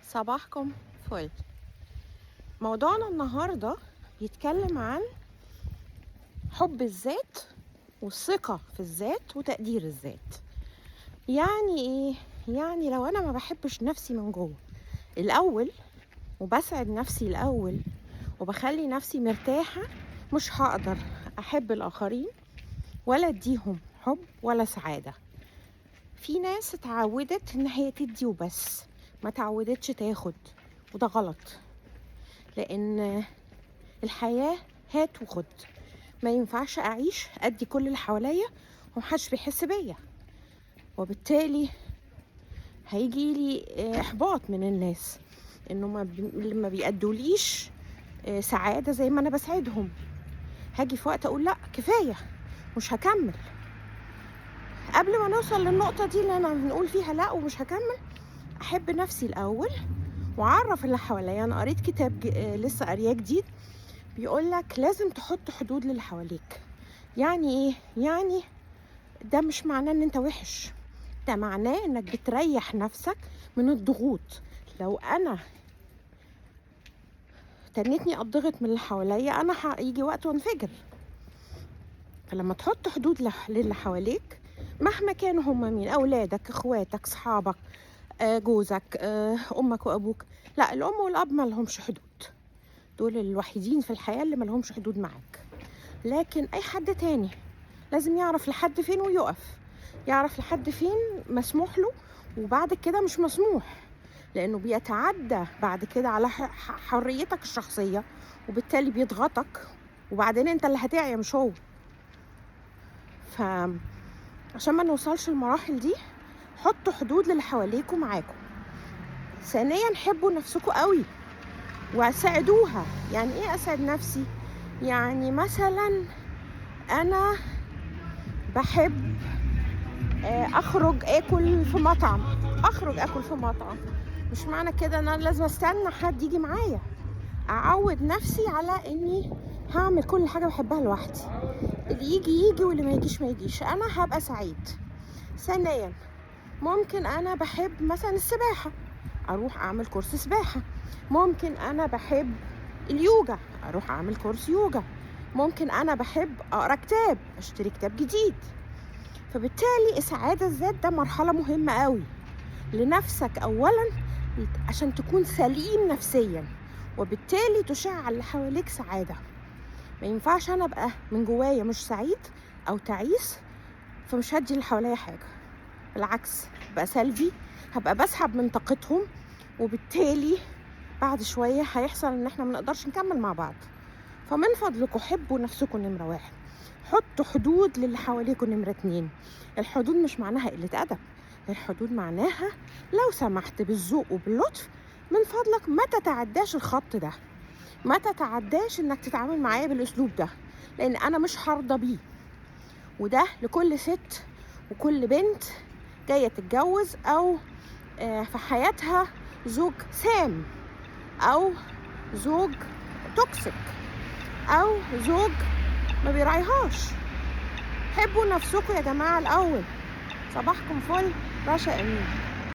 صباحكم فل. موضوعنا النهاردة بيتكلم عن حب الذات والثقة في الذات وتقدير الذات. يعني ايه؟ يعني لو انا ما بحبش نفسي من جوه الاول وبسعد نفسي الاول وبخلي نفسي مرتاحة، مش هقدر احب الاخرين ولا اديهم حب ولا سعادة. في ناس اتعودت ان هي تدي وبس، ما تعودتش تاخد، وده غلط. لان الحياة هات وخد، ما ينفعش اعيش ادي كل اللي حواليا ومحدش بيحس بيا، وبالتالي هيجي لي احباط من الناس انه ما بيأدوليش سعادة زي ما انا بسعدهم. هاجي في وقت اقول لا كفاية، مش هكمل. قبل ما نوصل للنقطة دي اللي انا بنقول فيها لا ومش هكمل، احب نفسي الاول واعرف اللي حواليا. انا قريت كتاب لسه قارياه جديد، بيقولك لازم تحط حدود للي حواليك. يعني ايه؟ يعني ده مش معناه ان انت وحش، ده معناه انك بتريح نفسك من الضغوط. لو انا تنتني اضغط من اللي حواليا انا هيجي وقت وانفجر. فلما تحط حدود للي حواليك مهما كانوا هم مين، اولادك، اخواتك، صحابك، جوزك، امك وابوك، لا الام والاب ما لهمش حدود، دول الوحيدين في الحياة اللي ما لهمش حدود معاك. لكن اي حد تاني لازم يعرف لحد فين ويقف، يعرف لحد فين مسموح له وبعد كده مش مسموح، لانه بيتعدى بعد كده على حريتك الشخصية، وبالتالي بيضغطك، وبعدين انت اللي هتعيا مش هو. فعشان ما نوصلش المراحل دي حطوا حدود للي حواليكم معاكم. ثانيا حبوا نفسكم قوي وساعدوها. يعني ايه اسعد نفسي؟ يعني مثلا انا بحب اخرج اكل في مطعم، مش معنى كده ان انا لازم استنى حد يجي معايا. اعود نفسي على اني هعمل كل حاجه بحبها لوحدي، اللي يجي واللي ما يجيش ما يجيش، انا هبقى سعيد. ثانيا ممكن انا بحب مثلا السباحه، اروح اعمل كورس سباحه. ممكن انا بحب اليوجا، اروح اعمل كورس يوجا. ممكن انا بحب اقرا كتاب، اشتري كتاب جديد. فبالتالي السعادة الذات ده مرحلة مهمة قوي لنفسك اولا، عشان تكون سليم نفسيا، وبالتالي تشع على اللي حواليك سعادة. ما ينفعش انا ابقى من جوايا مش سعيد او تعيس فمش هدي اللي حواليا حاجة، بالعكس هبقى سلبي، هبقى بسحب من طاقتهم، وبالتالي بعد شوية هيحصل ان احنا منقدرش نكمل مع بعض. فمن فضلكم حبوا نفسكم نمرة 1، حطوا حدود للي حواليكم نمرة 2. الحدود مش معناها قلة أدب، الحدود معناها لو سمحت بالذوق وباللطف من فضلك ما تتعداش الخط ده، ما تتعداش انك تتعامل معايا بالاسلوب ده، لان انا مش هرضى بيه. وده لكل ست وكل بنت جاية تتجوز او في حياتها زوج سام او زوج توكسيك او زوج ما بيراعيهاش. حبوا نفسكم يا جماعة الأول. صباحكم فل، رشا أمين.